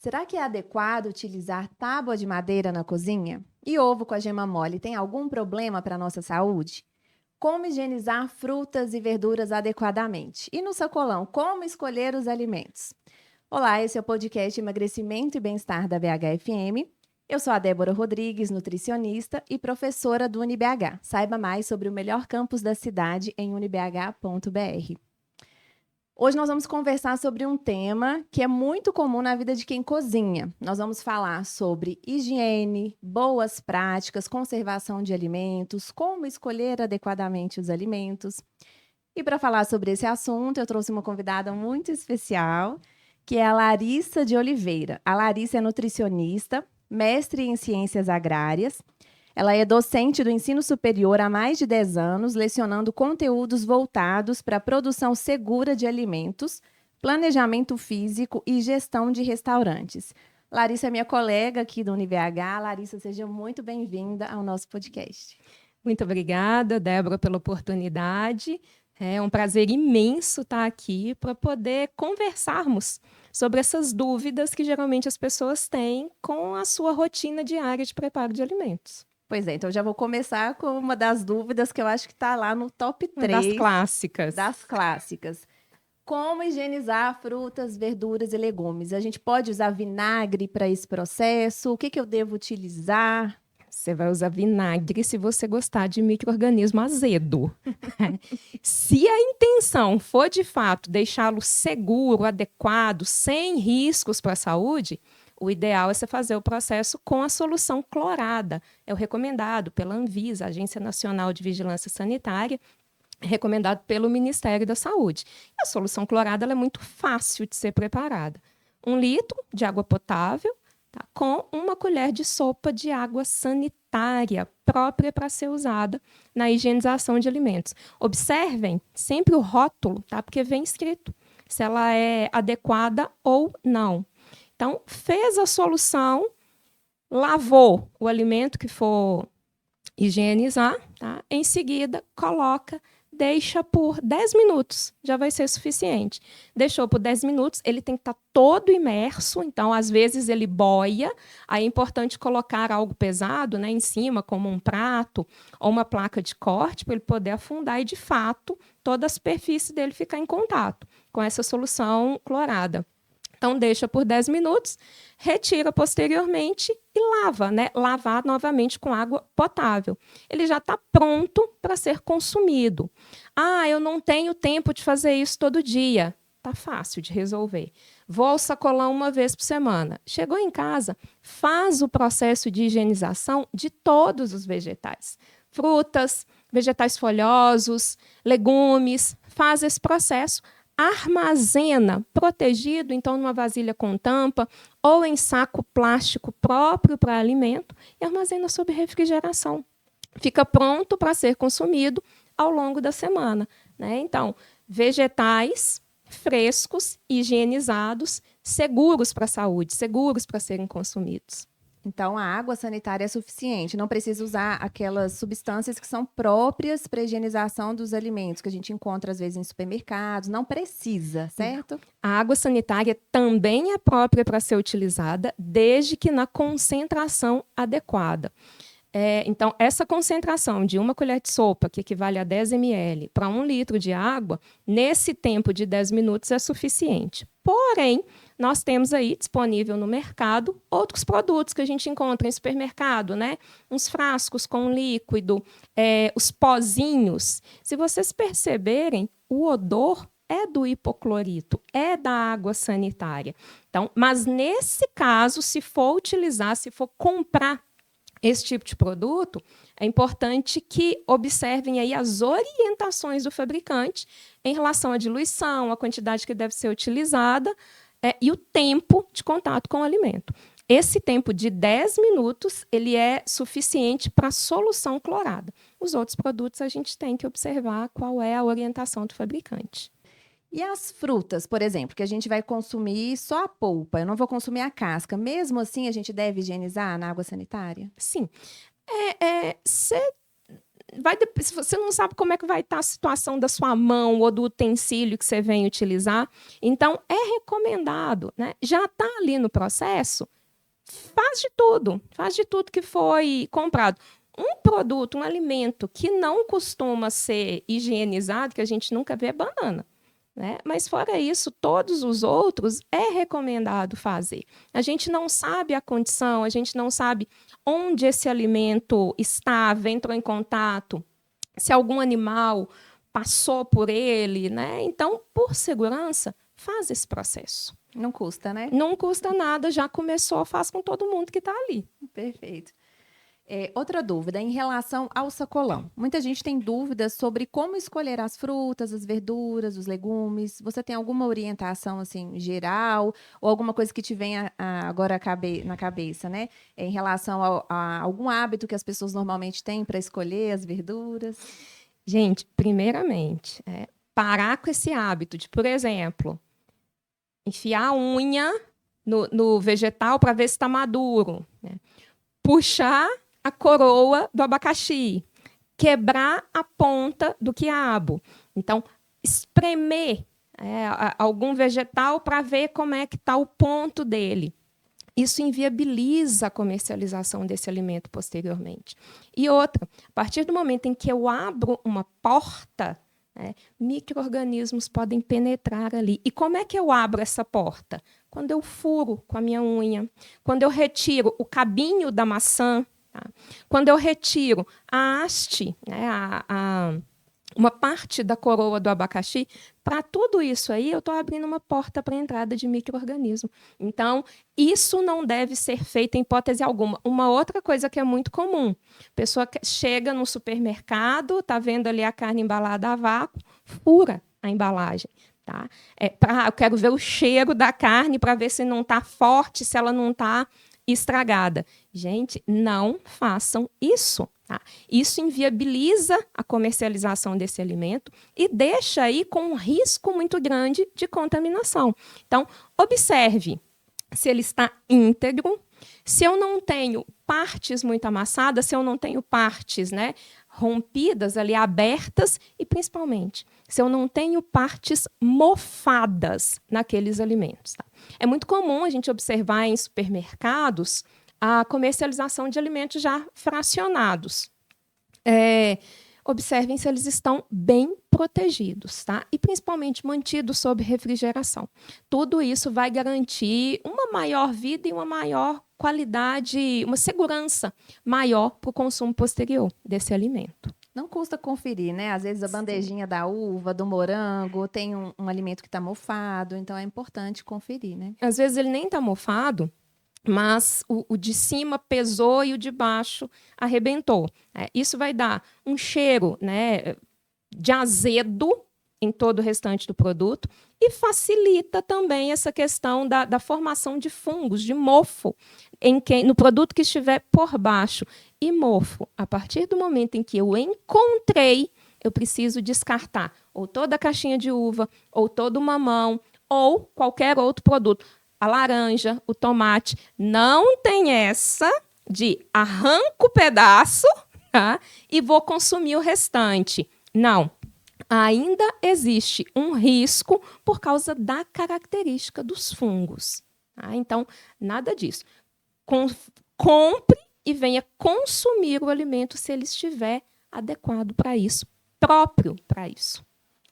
Será que é adequado utilizar tábua de madeira na cozinha? E ovo com a gema mole tem algum problema para a nossa saúde? Como higienizar frutas e verduras adequadamente? E no sacolão, como escolher os alimentos? Olá, esse é o podcast Emagrecimento e Bem-Estar da BHFM. Eu sou a Débora Rodrigues, nutricionista e professora do UniBH. Saiba mais sobre o melhor campus da cidade em unibh.br. Hoje nós vamos conversar sobre um tema que é muito comum na vida de quem cozinha. Nós vamos falar sobre higiene, boas práticas, conservação de alimentos, como escolher adequadamente os alimentos. E para falar sobre esse assunto, eu trouxe uma convidada muito especial, que é a Larissa de Oliveira. A Larissa é nutricionista, mestre em ciências agrárias. Ela é docente do ensino superior há mais de 10 anos, lecionando conteúdos voltados para a produção segura de alimentos, planejamento físico e gestão de restaurantes. Larissa é minha colega aqui do UniBH. Larissa, seja muito bem-vinda ao nosso podcast. Muito obrigada, Débora, pela oportunidade. É um prazer imenso estar aqui para poder conversarmos sobre essas dúvidas que geralmente as pessoas têm com a sua rotina diária de preparo de alimentos. Pois é, então já vou começar com uma das dúvidas que eu acho que está lá no top 3 Das clássicas. das clássicas. Como higienizar frutas, verduras e legumes? A gente pode usar vinagre para esse processo? O que eu devo utilizar? Você vai usar vinagre se você gostar de micro-organismo azedo. Se a intenção for, de fato, deixá-lo seguro, adequado, sem riscos para a saúde, o ideal é você fazer o processo com a solução clorada. É o recomendado pela Anvisa, Agência Nacional de Vigilância Sanitária, recomendado pelo Ministério da Saúde. A solução clorada ela é muito fácil de ser preparada. 1 litro de água potável, tá, com 1 colher de sopa de água sanitária, própria para ser usada na higienização de alimentos. Observem sempre o rótulo, tá, porque vem escrito se ela é adequada ou não. Então, fez a solução, lavou o alimento que for higienizar, tá? Em seguida, coloca, deixa por 10 minutos, já vai ser suficiente. Deixou por 10 minutos, ele tem que estar todo imerso, então, às vezes, ele boia, aí é importante colocar algo pesado, né, em cima, como um prato ou uma placa de corte, para ele poder afundar e, de fato, toda a superfície dele ficar em contato com essa solução clorada. Então, deixa por 10 minutos, retira posteriormente e lava, né? Lavar novamente com água potável. Ele já está pronto para ser consumido. Ah, eu não tenho tempo de fazer isso todo dia. Tá fácil de resolver. Vou ao sacolão 1 vez por semana. Chegou em casa, faz o processo de higienização de todos os vegetais. Frutas, vegetais folhosos, legumes, faz esse processo. Armazena protegido, então, numa vasilha com tampa ou em saco plástico próprio para alimento e armazena sob refrigeração. Fica pronto para ser consumido ao longo da semana, né? Então, vegetais frescos, higienizados, seguros para a saúde, seguros para serem consumidos. Então, a água sanitária é suficiente, não precisa usar aquelas substâncias que são próprias para a higienização dos alimentos, que a gente encontra, às vezes, em supermercados. Não precisa, certo? A água sanitária também é própria para ser utilizada, desde que na concentração adequada. Então, essa concentração de 1 colher de sopa, que equivale a 10 ml, para 1 litro de água, nesse tempo de 10 minutos é suficiente. Porém, nós temos aí disponível no mercado outros produtos que a gente encontra em supermercado, né? Uns frascos com líquido, os pozinhos. Se vocês perceberem, o odor é do hipoclorito, é da água sanitária. Então, mas nesse caso, se for utilizar, se for comprar esse tipo de produto, é importante que observem aí as orientações do fabricante em relação à diluição, a quantidade que deve ser utilizada e o tempo de contato com o alimento. Esse tempo de 10 minutos ele é suficiente para a solução clorada. Os outros produtos a gente tem que observar qual é a orientação do fabricante. E as frutas, por exemplo, que a gente vai consumir só a polpa, eu não vou consumir a casca. Mesmo assim, a gente deve higienizar na água sanitária? Sim. se você não sabe como é que vai estar a situação da sua mão ou do utensílio que você vem utilizar, então é recomendado, né? Já está ali no processo, faz de tudo que foi comprado. Um produto, um alimento que não costuma ser higienizado, que a gente nunca vê, é banana. Né? Mas, fora isso, todos os outros é recomendado fazer. A gente não sabe a condição, a gente não sabe onde esse alimento estava, entrou em contato, se algum animal passou por ele. Né? Então, por segurança, faz esse processo. Não custa, né? Não custa nada, já começou, faz com todo mundo que está ali. Perfeito. Outra dúvida, em relação ao sacolão. Muita gente tem dúvidas sobre como escolher as frutas, as verduras, os legumes. Você tem alguma orientação, assim, geral? Ou alguma coisa que te venha agora na cabeça, né? Em relação a algum hábito que as pessoas normalmente têm para escolher as verduras? Gente, primeiramente, parar com esse hábito de, por exemplo, enfiar a unha no vegetal para ver se está maduro. Né? Puxar a coroa do abacaxi, quebrar a ponta do quiabo. Então, espremer algum vegetal para ver como é que está o ponto dele. Isso inviabiliza a comercialização desse alimento posteriormente. E outra, a partir do momento em que eu abro uma porta, micro-organismos podem penetrar ali. E como é que eu abro essa porta? Quando eu furo com a minha unha, quando eu retiro o cabinho da maçã, tá? Quando eu retiro a haste, né, uma parte da coroa do abacaxi, para tudo isso aí, eu estou abrindo uma porta para a entrada de micro-organismo. Então, isso não deve ser feito em hipótese alguma. Uma outra coisa que é muito comum, a pessoa chega no supermercado, está vendo ali a carne embalada a vácuo, fura a embalagem. Tá? Eu quero ver o cheiro da carne para ver se não está forte, se ela não está estragada. Gente, não façam isso. Tá? Isso inviabiliza a comercialização desse alimento e deixa aí com um risco muito grande de contaminação. Então, observe se ele está íntegro, se eu não tenho partes muito amassadas, se eu não tenho partes, né, rompidas ali, abertas, e principalmente, se eu não tenho partes mofadas naqueles alimentos. Tá? É muito comum a gente observar em supermercados a comercialização de alimentos já fracionados. Observem se eles estão bem protegidos, tá? E principalmente mantidos sob refrigeração. Tudo isso vai garantir uma maior vida e uma maior qualidade, uma segurança maior para o consumo posterior desse alimento. Não custa conferir, né? Às vezes a bandejinha da uva, do morango, tem um alimento que está mofado, então é importante conferir, né? Às vezes ele nem está mofado, mas o de cima pesou e o de baixo arrebentou. Isso vai dar um cheiro, né, de azedo em todo o restante do produto e facilita também essa questão da formação de fungos, de mofo, no produto que estiver por baixo. E mofo, a partir do momento em que eu encontrei, eu preciso descartar ou toda a caixinha de uva, ou todo o mamão, ou qualquer outro produto. A laranja, o tomate, não tem essa de arranco o pedaço, tá? E vou consumir o restante. Não. Ainda existe um risco por causa da característica dos fungos. Tá? Então, nada disso. Compre e venha consumir o alimento se ele estiver adequado para isso, próprio para isso.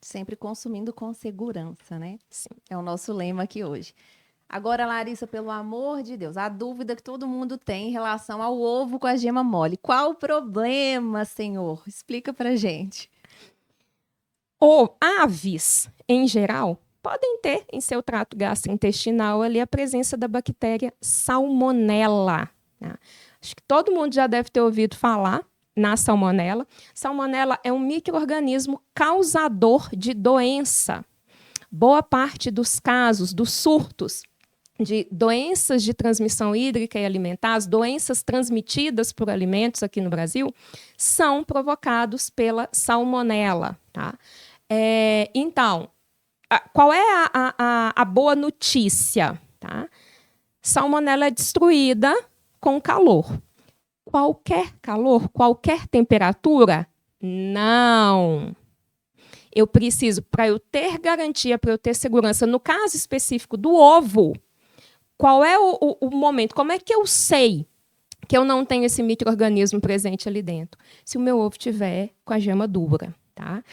Sempre consumindo com segurança, né? Sim. É o nosso lema aqui hoje. Agora, Larissa, pelo amor de Deus, a dúvida que todo mundo tem em relação ao ovo com a gema mole. Qual o problema, senhor? Explica pra gente. Aves, em geral, podem ter em seu trato gastrointestinal ali a presença da bactéria Salmonella. Né? Acho que todo mundo já deve ter ouvido falar na Salmonella. Salmonella é um micro-organismo causador de doença. Boa parte dos casos, dos surtos de doenças de transmissão hídrica e alimentar, as doenças transmitidas por alimentos aqui no Brasil, são provocados pela salmonela. Tá? Então, qual é a boa notícia? Tá? Salmonela é destruída com calor. Qualquer calor, qualquer temperatura, Não. Eu preciso, para eu ter garantia, para eu ter segurança, no caso específico do ovo, qual é o momento? Como é que eu sei que eu não tenho esse micro-organismo presente ali dentro? Se o meu ovo tiver com a gema dura, tá?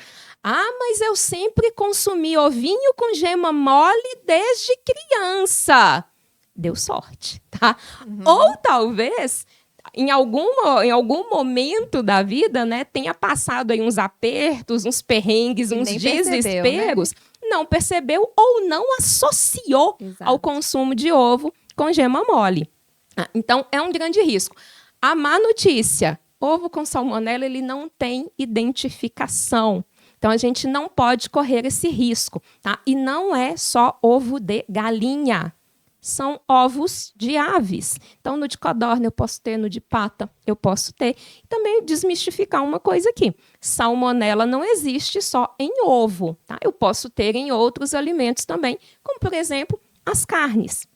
Ah, mas eu sempre consumi ovinho com gema mole desde criança. Deu sorte, tá? Ou talvez em algum momento da vida, né, tenha passado aí uns apertos, uns perrengues, uns desesperos, não percebeu ou não associou ao consumo de ovo com gema mole. Então, é um grande risco. A má notícia, ovo com salmonela, ele não tem identificação. Então, a gente não pode correr esse risco, tá? E não é só ovo de galinha. São ovos de aves. Então, no de codorna eu posso ter, no de pata eu posso ter. E também desmistificar uma coisa aqui. Salmonela não existe só em ovo, tá? Eu posso ter em outros alimentos também, como, por exemplo, as carnes.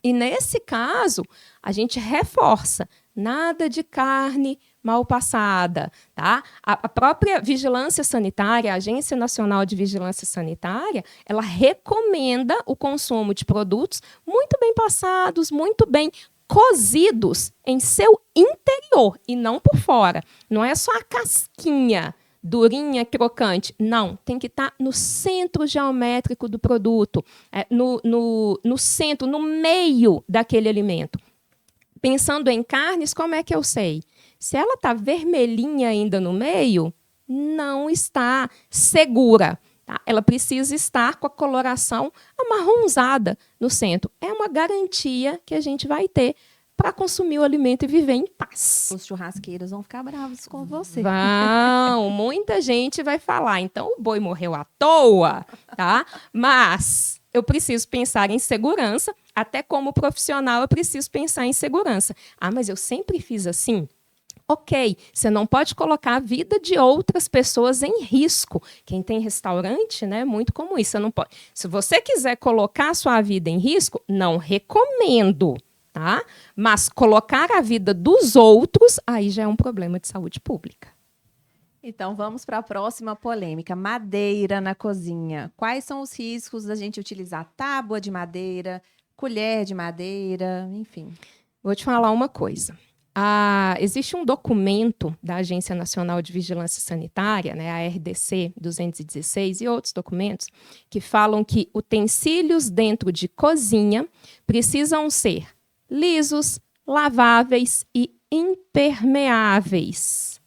E, nesse caso, a gente reforça. Nada de carne mal passada, tá? A própria Vigilância Sanitária, a Agência Nacional de Vigilância Sanitária, ela recomenda o consumo de produtos muito bem passados, muito bem cozidos em seu interior e não por fora. Não é só a casquinha durinha, crocante. Não, tem que estar no centro geométrico do produto, no centro, no meio daquele alimento. Pensando em carnes, como é que eu sei? Se ela está vermelhinha ainda no meio, não está segura. Tá? Ela precisa estar com a coloração amarronzada no centro. É uma garantia que a gente vai ter para consumir o alimento e viver em paz. Os churrasqueiros vão ficar bravos com você. Vão, muita gente vai falar, então o boi morreu à toa, tá? Mas eu preciso pensar em segurança, até como profissional eu preciso pensar em segurança. Ah, mas eu sempre fiz assim? Ok, você não pode colocar a vida de outras pessoas em risco. Quem tem restaurante, né, é muito comum isso. Você não pode. Se você quiser colocar a sua vida em risco, não recomendo. Tá? Mas colocar a vida dos outros, aí já é um problema de saúde pública. Então, vamos para a próxima polêmica. Madeira na cozinha. Quais são os riscos da gente utilizar tábua de madeira, colher de madeira, enfim? Vou te falar uma coisa. Existe um documento da Agência Nacional de Vigilância Sanitária, né, a RDC 216, e outros documentos, que falam que utensílios dentro de cozinha precisam ser lisos, laváveis e impermeáveis.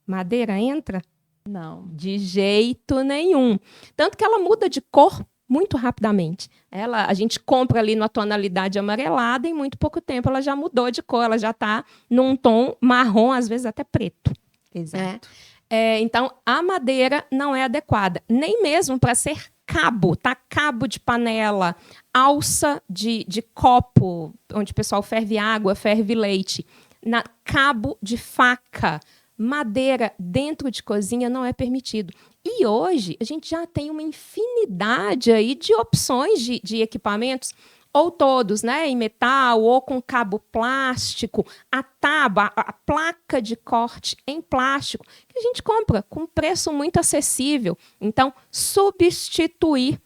Madeira entra? Não. De jeito nenhum. Tanto que ela muda de cor muito rapidamente. A gente compra ali na tonalidade amarelada e em muito pouco tempo ela já mudou de cor, ela já está num tom marrom, às vezes até preto. Exato. Então, a madeira não é adequada, nem mesmo para ser cabo, tá? Cabo de panela, alça de copo, onde o pessoal ferve água, ferve leite, cabo de faca, madeira dentro de cozinha não é permitido. E hoje a gente já tem uma infinidade aí de opções de equipamentos, ou todos, né, em metal, ou com cabo plástico, a tábua, a placa de corte em plástico, que a gente compra com preço muito acessível. Então, substituir,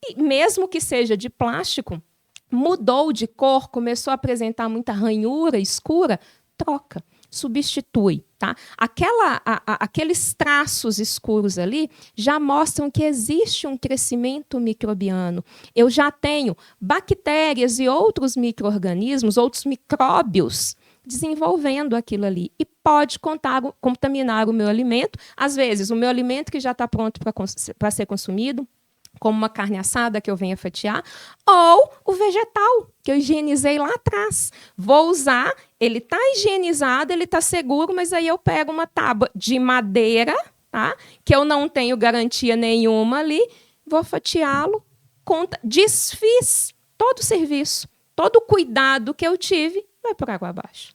e mesmo que seja de plástico, mudou de cor, começou a apresentar muita ranhura escura, troca. Substitui, tá? Aqueles traços escuros ali já mostram que existe um crescimento microbiano. Eu já tenho bactérias e outros micro-organismos, outros micróbios desenvolvendo aquilo ali. E pode contaminar o meu alimento. Às vezes, o meu alimento que já está pronto para ser consumido, como uma carne assada que eu venha fatiar, ou o vegetal que eu higienizei lá atrás. Vou usar, ele está higienizado, ele está seguro, mas aí eu pego uma tábua de madeira, tá? Que eu não tenho garantia nenhuma ali, vou fatiá-lo, desfiz todo o serviço, todo o cuidado que eu tive, vai por água abaixo.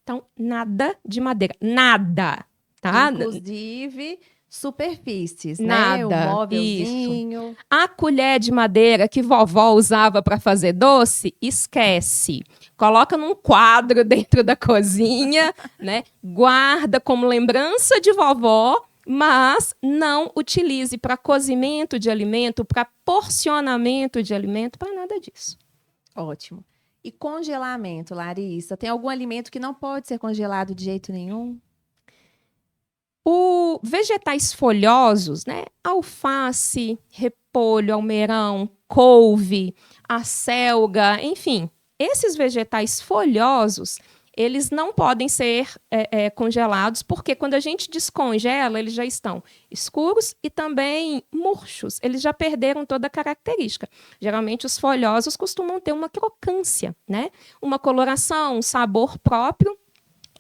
Então, nada de madeira, nada. Tá? Inclusive, superfícies, né? Nada. O móvelzinho. A colher de madeira que vovó usava para fazer doce, esquece. Coloca num quadro dentro da cozinha, né? Guarda como lembrança de vovó, mas não utilize para cozimento de alimento, para porcionamento de alimento, para nada disso. Ótimo. E congelamento, Larissa? Tem algum alimento que não pode ser congelado de jeito nenhum? Vegetais folhosos, né? Alface, repolho, almeirão, couve, acelga, enfim, esses vegetais folhosos, eles não podem ser congelados, porque quando a gente descongela, eles já estão escuros e também murchos. Eles já perderam toda a característica. Geralmente, os folhosos costumam ter uma crocância, né? Uma coloração, um sabor próprio.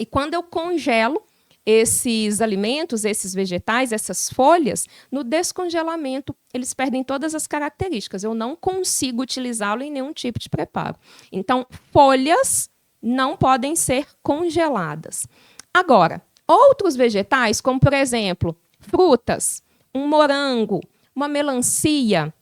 E quando eu congelo esses alimentos, esses vegetais, essas folhas, no descongelamento, eles perdem todas as características. Eu não consigo utilizá-lo em nenhum tipo de preparo. Então, folhas não podem ser congeladas. Agora, outros vegetais, como, por exemplo, frutas, um morango, uma melancia,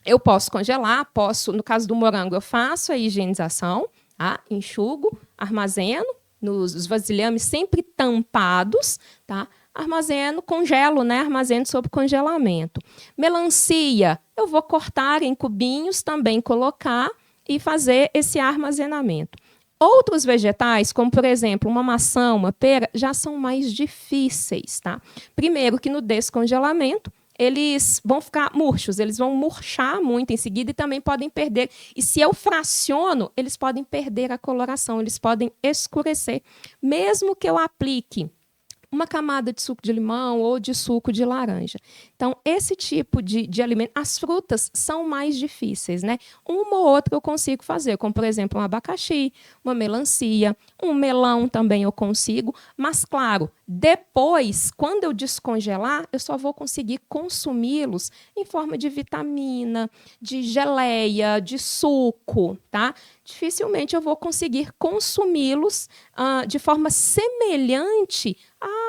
eu posso congelar, no caso do morango, eu faço a higienização, tá? Enxugo, armazeno, nos vasilhames sempre tampados, tá? Armazeno, congelo, né? Armazeno sob congelamento. Melancia, eu vou cortar em cubinhos, também colocar e fazer esse armazenamento. Outros vegetais, como, por exemplo, uma maçã, uma pera, já são mais difíceis, tá? Primeiro que no descongelamento, eles vão ficar murchos, eles vão murchar muito em seguida e também podem perder. E se eu fraciono, eles podem perder a coloração, eles podem escurecer. Mesmo que eu aplique uma camada de suco de limão ou de suco de laranja. Então, esse tipo de alimento, as frutas são mais difíceis, né? Uma ou outra eu consigo fazer, como, por exemplo, um abacaxi, uma melancia, um melão também eu consigo, mas, claro, depois, quando eu descongelar, eu só vou conseguir consumi-los em forma de vitamina, de geleia, de suco, tá? Dificilmente eu vou conseguir consumi-los de forma semelhante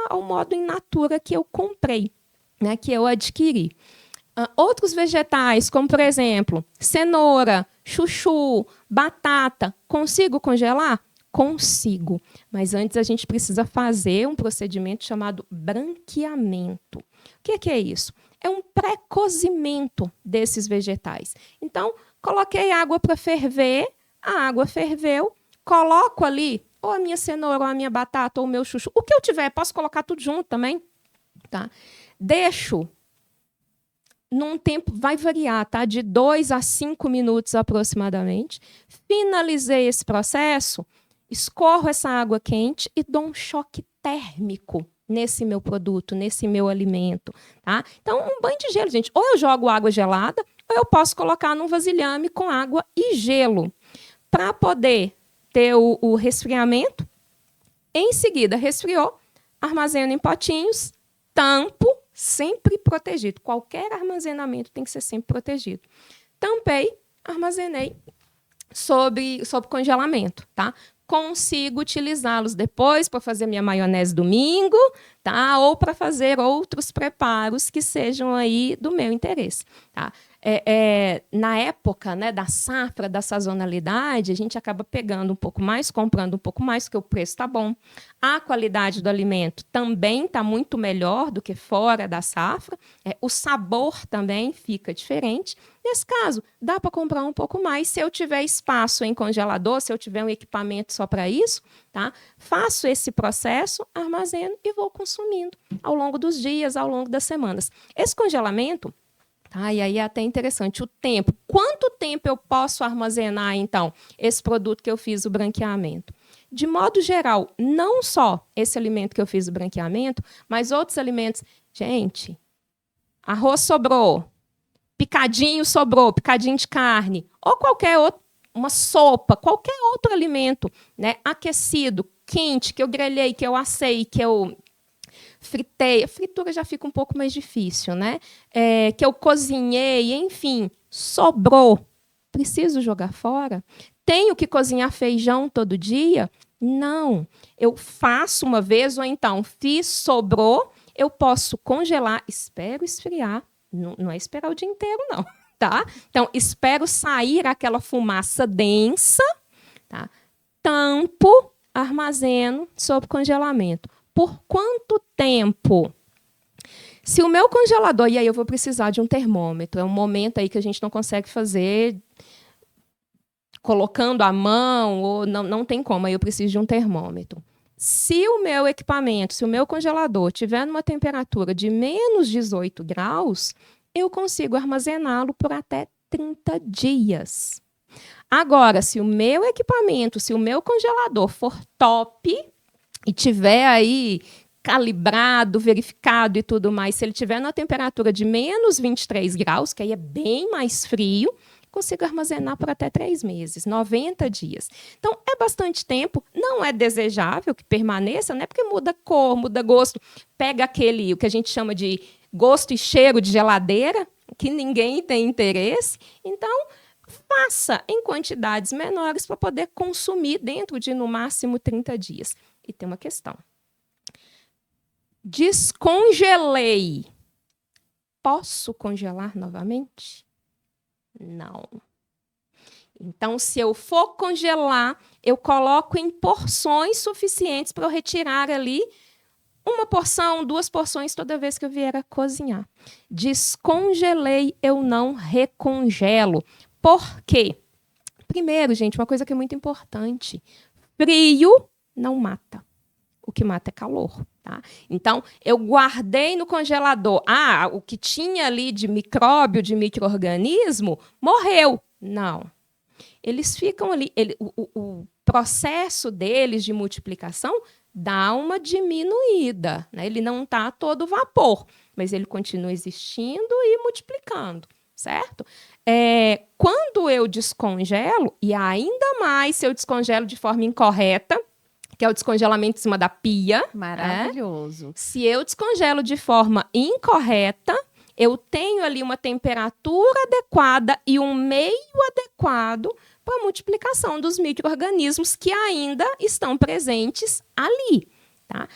ao modo in natura que eu comprei, né, que eu adquiri. Outros vegetais, como, por exemplo, cenoura, chuchu, batata, consigo congelar? Consigo. Mas antes a gente precisa fazer um procedimento chamado branqueamento. O que é isso? É um pré-cozimento desses vegetais. Então, coloquei água para ferver, a água ferveu, coloco ali ou a minha cenoura, ou a minha batata, ou o meu chuchu, o que eu tiver, posso colocar tudo junto também, tá? Deixo num tempo, vai variar, tá? De 2 a 5 minutos aproximadamente. Finalizei esse processo, escorro essa água quente e dou um choque térmico nesse meu produto, nesse meu alimento, tá? Então, um banho de gelo, gente. Ou eu jogo água gelada, ou eu posso colocar num vasilhame com água e gelo, para poder ter o resfriamento. Em seguida, resfriou, armazeno em potinhos, tampo, sempre protegido. Qualquer armazenamento tem que ser sempre protegido. Tampei, armazenei sob congelamento, tá? Consigo utilizá-los depois para fazer minha maionese domingo, tá? Ou para fazer outros preparos que sejam aí do meu interesse, tá? Na época, né, da safra, da sazonalidade, a gente acaba pegando um pouco mais, comprando um pouco mais, porque o preço está bom. A qualidade do alimento também está muito melhor do que fora da safra. O sabor também fica diferente. Nesse caso, dá para comprar um pouco mais. Se eu tiver espaço em congelador, se eu tiver um equipamento só para isso, tá? Faço esse processo, armazeno e vou consumindo ao longo dos dias, ao longo das semanas. Esse congelamento, tá? E aí é até interessante, o tempo. Quanto tempo eu posso armazenar, então, esse produto que eu fiz o branqueamento? De modo geral, não só esse alimento que eu fiz o branqueamento, mas outros alimentos. Gente, arroz sobrou, picadinho sobrou, picadinho de carne, ou qualquer outro, uma sopa, qualquer outro alimento, né, aquecido, quente, que eu grelhei, que eu assei, que eu fritei. A fritura já fica um pouco mais difícil, né? Que eu cozinhei, enfim, sobrou. Preciso jogar fora? Tenho que cozinhar feijão todo dia? Não. Eu faço uma vez, ou então fiz, sobrou, eu posso congelar, espero esfriar, não é esperar o dia inteiro, não, tá? Então, espero sair aquela fumaça densa, tá? Tampo, armazeno sob congelamento. Por quanto tempo? Se o meu congelador, e aí eu vou precisar de um termômetro, é um momento aí que a gente não consegue fazer colocando a mão, ou não tem como, aí eu preciso de um termômetro. Se o meu equipamento, se o meu congelador tiver numa temperatura de menos 18 graus, eu consigo armazená-lo por até 30 dias. Agora, se o meu equipamento, se o meu congelador for top e tiver aí calibrado, verificado e tudo mais, se ele tiver na temperatura de menos 23 graus, que aí é bem mais frio, consigo armazenar por até 3 meses, 90 dias. Então, é bastante tempo, não é desejável que permaneça, né? Porque muda cor, muda gosto, pega aquele, o que a gente chama de gosto e cheiro de geladeira, que ninguém tem interesse. Então, faça em quantidades menores para poder consumir dentro de, no máximo, 30 dias. E tem uma questão. Descongelei. Posso congelar novamente? Não. Então, se eu for congelar, eu coloco em porções suficientes para eu retirar ali uma porção, 2 porções toda vez que eu vier a cozinhar. Descongelei, eu não recongelo. Por quê? Primeiro, gente, uma coisa que é muito importante. Frio não mata. O que mata é calor, tá? Então, eu guardei no congelador. O que tinha ali de micróbio, de micro-organismo, morreu. Não. Eles ficam ali. O processo deles de multiplicação dá uma diminuída, né? Ele não está a todo vapor, mas ele continua existindo e multiplicando, certo? Quando eu descongelo, e ainda mais se eu descongelo de forma incorreta, que é o descongelamento em cima da pia. Maravilhoso. Se eu descongelo de forma incorreta, eu tenho ali uma temperatura adequada e um meio adequado para a multiplicação dos micro-organismos que ainda estão presentes ali. Tá?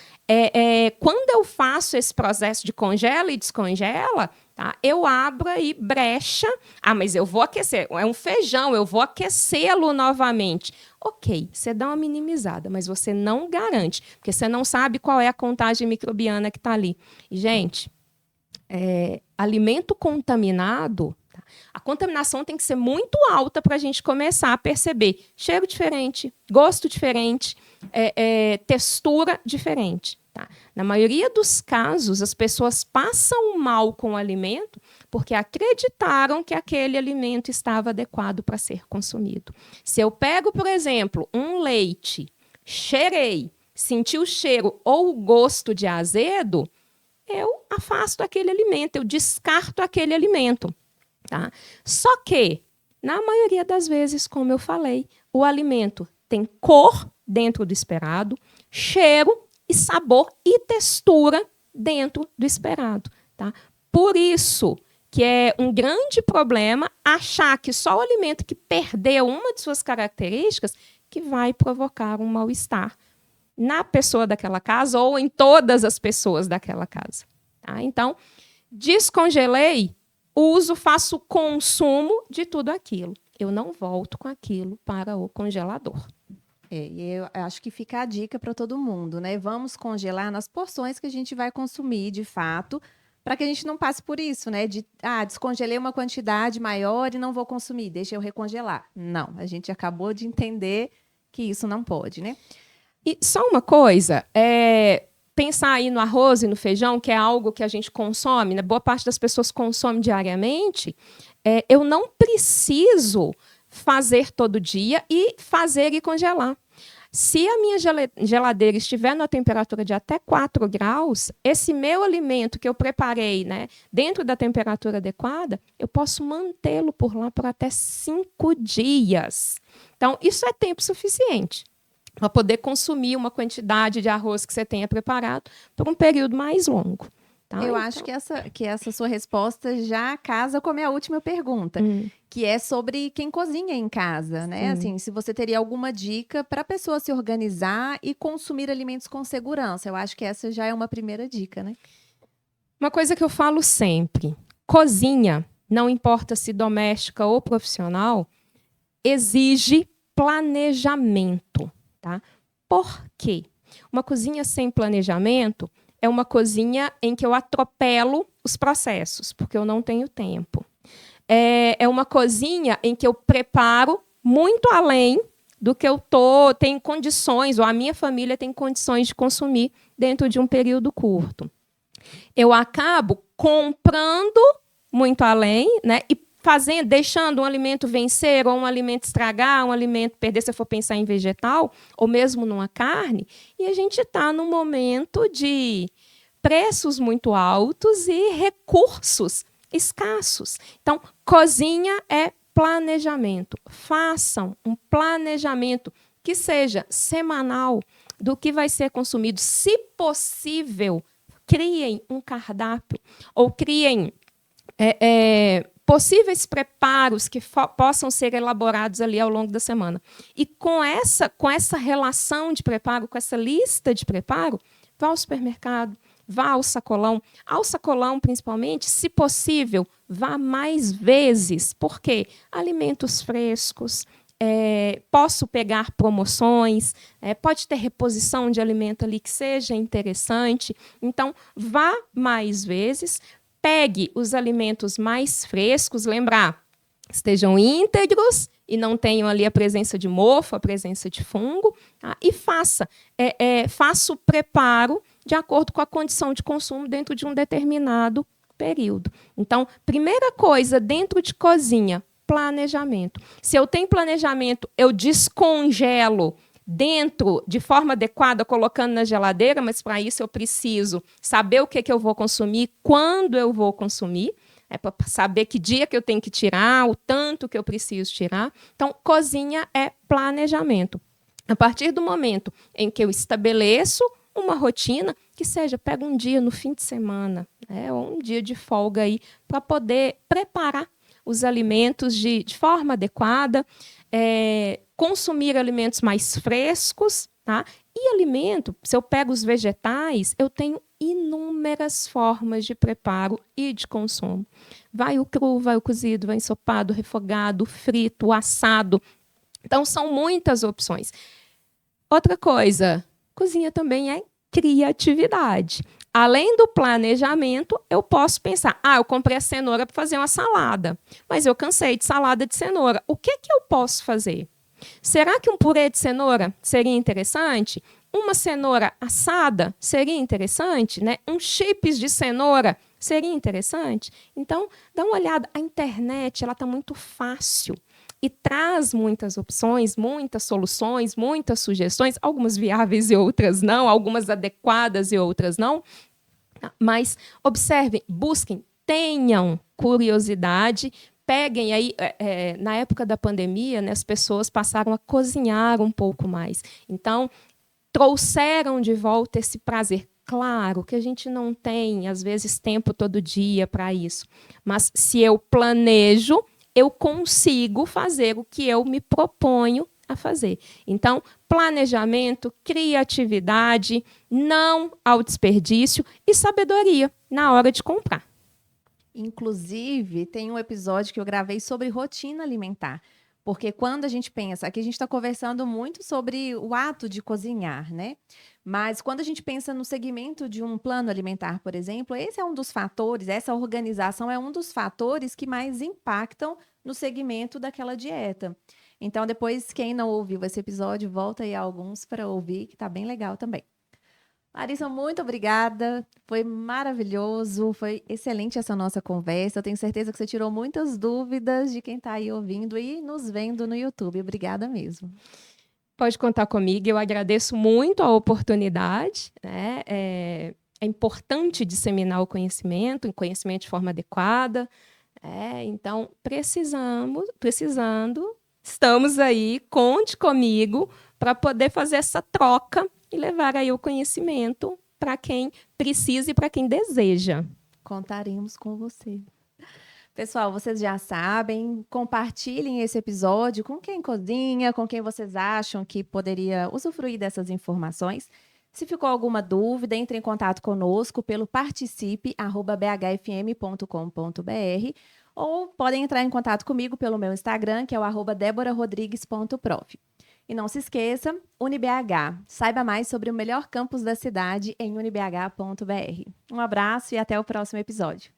Quando eu faço esse processo de congela e descongela, tá? Eu abro aí brecha. Mas eu vou aquecer. É um feijão, eu vou aquecê-lo novamente. Ok, você dá uma minimizada, mas você não garante, porque você não sabe qual é a contagem microbiana que está ali. E, gente, alimento contaminado, tá? A contaminação tem que ser muito alta para a gente começar a perceber cheiro diferente, gosto diferente, textura diferente. Tá? Na maioria dos casos, as pessoas passam mal com o alimento porque acreditaram que aquele alimento estava adequado para ser consumido. Se eu pego, por exemplo, um leite, cheirei, senti o cheiro ou o gosto de azedo, eu afasto aquele alimento, eu descarto aquele alimento. Tá? Só que, na maioria das vezes, como eu falei, o alimento tem cor dentro do esperado, cheiro e sabor e textura dentro do esperado. Tá? Por isso que é um grande problema achar que só o alimento que perdeu uma de suas características que vai provocar um mal-estar na pessoa daquela casa ou em todas as pessoas daquela casa. Tá? Então, descongelei, uso, faço consumo de tudo aquilo. Eu não volto com aquilo para o congelador. E eu acho que fica a dica para todo mundo, né? Vamos congelar nas porções que a gente vai consumir, de fato, para que a gente não passe por isso, né? Descongelei uma quantidade maior e não vou consumir, deixa eu recongelar. Não, a gente acabou de entender que isso não pode, né? E só uma coisa, pensar aí no arroz e no feijão, que é algo que a gente consome, né? Boa parte das pessoas consome diariamente, eu não preciso fazer todo dia e fazer e congelar. Se a minha geladeira estiver na temperatura de até 4 graus, esse meu alimento que eu preparei, né, dentro da temperatura adequada, eu posso mantê-lo por lá por até 5 dias. Então, isso é tempo suficiente para poder consumir uma quantidade de arroz que você tenha preparado por um período mais longo. Tá? Eu acho que essa sua resposta já casa com a minha última pergunta, que é sobre quem cozinha em casa, né? Assim, se você teria alguma dica para a pessoa se organizar e consumir alimentos com segurança. Eu acho que essa já é uma primeira dica, né? Uma coisa que eu falo sempre: cozinha, não importa se doméstica ou profissional, exige planejamento, tá? Por quê? Uma cozinha sem planejamento é uma cozinha em que eu atropelo os processos, porque eu não tenho tempo. É uma cozinha em que eu preparo muito além do que eu tenho condições, ou a minha família tem condições de consumir dentro de um período curto. Eu acabo comprando muito além, né? E deixando um alimento vencer, ou um alimento estragar, um alimento perder, se eu for pensar em vegetal, ou mesmo numa carne, e a gente está num momento de preços muito altos e recursos escassos. Então, cozinha é planejamento. Façam um planejamento que seja semanal do que vai ser consumido. Se possível, criem um cardápio ou criem possíveis preparos que possam ser elaborados ali ao longo da semana. E com essa relação de preparo, com essa lista de preparo, vá ao supermercado, vá ao sacolão. Ao sacolão, principalmente, se possível, vá mais vezes. Por quê? Alimentos frescos, posso pegar promoções, pode ter reposição de alimento ali que seja interessante. Então, vá mais vezes, pegue os alimentos mais frescos, lembrar, estejam íntegros e não tenham ali a presença de mofo, a presença de fungo, tá? E faça o preparo de acordo com a condição de consumo dentro de um determinado período. Então, primeira coisa dentro de cozinha, planejamento. Se eu tenho planejamento, eu descongelo dentro, de forma adequada, colocando na geladeira, mas para isso eu preciso saber o que eu vou consumir, quando eu vou consumir, para saber que dia que eu tenho que tirar, o tanto que eu preciso tirar. Então, cozinha é planejamento. A partir do momento em que eu estabeleço uma rotina, que seja, pega um dia no fim de semana, ou um dia de folga aí, para poder preparar os alimentos de forma adequada, consumir alimentos mais frescos, tá? E alimento, se eu pego os vegetais, eu tenho inúmeras formas de preparo e de consumo. Vai o cru, vai o cozido, vai ensopado, refogado, frito, assado. Então, são muitas opções. Outra coisa, cozinha também é criatividade. Além do planejamento, eu posso pensar, eu comprei a cenoura para fazer uma salada, mas eu cansei de salada de cenoura. O que eu posso fazer? Será que um purê de cenoura seria interessante? Uma cenoura assada seria interessante? Né? Um chips de cenoura seria interessante? Então, dá uma olhada. A internet está muito fácil e traz muitas opções, muitas soluções, muitas sugestões, algumas viáveis e outras não, algumas adequadas e outras não. Mas observem, busquem, tenham curiosidade, peguem aí, na época da pandemia, né, as pessoas passaram a cozinhar um pouco mais. Então, trouxeram de volta esse prazer. Claro que a gente não tem, às vezes, tempo todo dia para isso. Mas se eu planejo, eu consigo fazer o que eu me proponho a fazer. Então, planejamento, criatividade, não ao desperdício e sabedoria na hora de comprar. Inclusive, tem um episódio que eu gravei sobre rotina alimentar. Porque quando a gente pensa, aqui a gente está conversando muito sobre o ato de cozinhar, né? Mas quando a gente pensa no segmento de um plano alimentar, por exemplo, esse é um dos fatores, essa organização é um dos fatores que mais impactam no segmento daquela dieta. Então, depois, quem não ouviu esse episódio, volta aí alguns para ouvir, que está bem legal também. Larissa, muito obrigada. Foi maravilhoso, foi excelente essa nossa conversa. Eu tenho certeza que você tirou muitas dúvidas de quem está aí ouvindo e nos vendo no YouTube. Obrigada mesmo. Pode contar comigo, eu agradeço muito a oportunidade, né? É importante disseminar o conhecimento de forma adequada. Então, precisando, estamos aí, conte comigo para poder fazer essa troca e levar aí o conhecimento para quem precisa e para quem deseja. Contaremos com você. Pessoal, vocês já sabem, compartilhem esse episódio com quem cozinha, com quem vocês acham que poderia usufruir dessas informações. Se ficou alguma dúvida, entre em contato conosco pelo participe@bhfm.com.br ou podem entrar em contato comigo pelo meu Instagram, que é o @deborarodrigues.prof. E não se esqueça, UniBH. Saiba mais sobre o melhor campus da cidade em unibh.br. Um abraço e até o próximo episódio.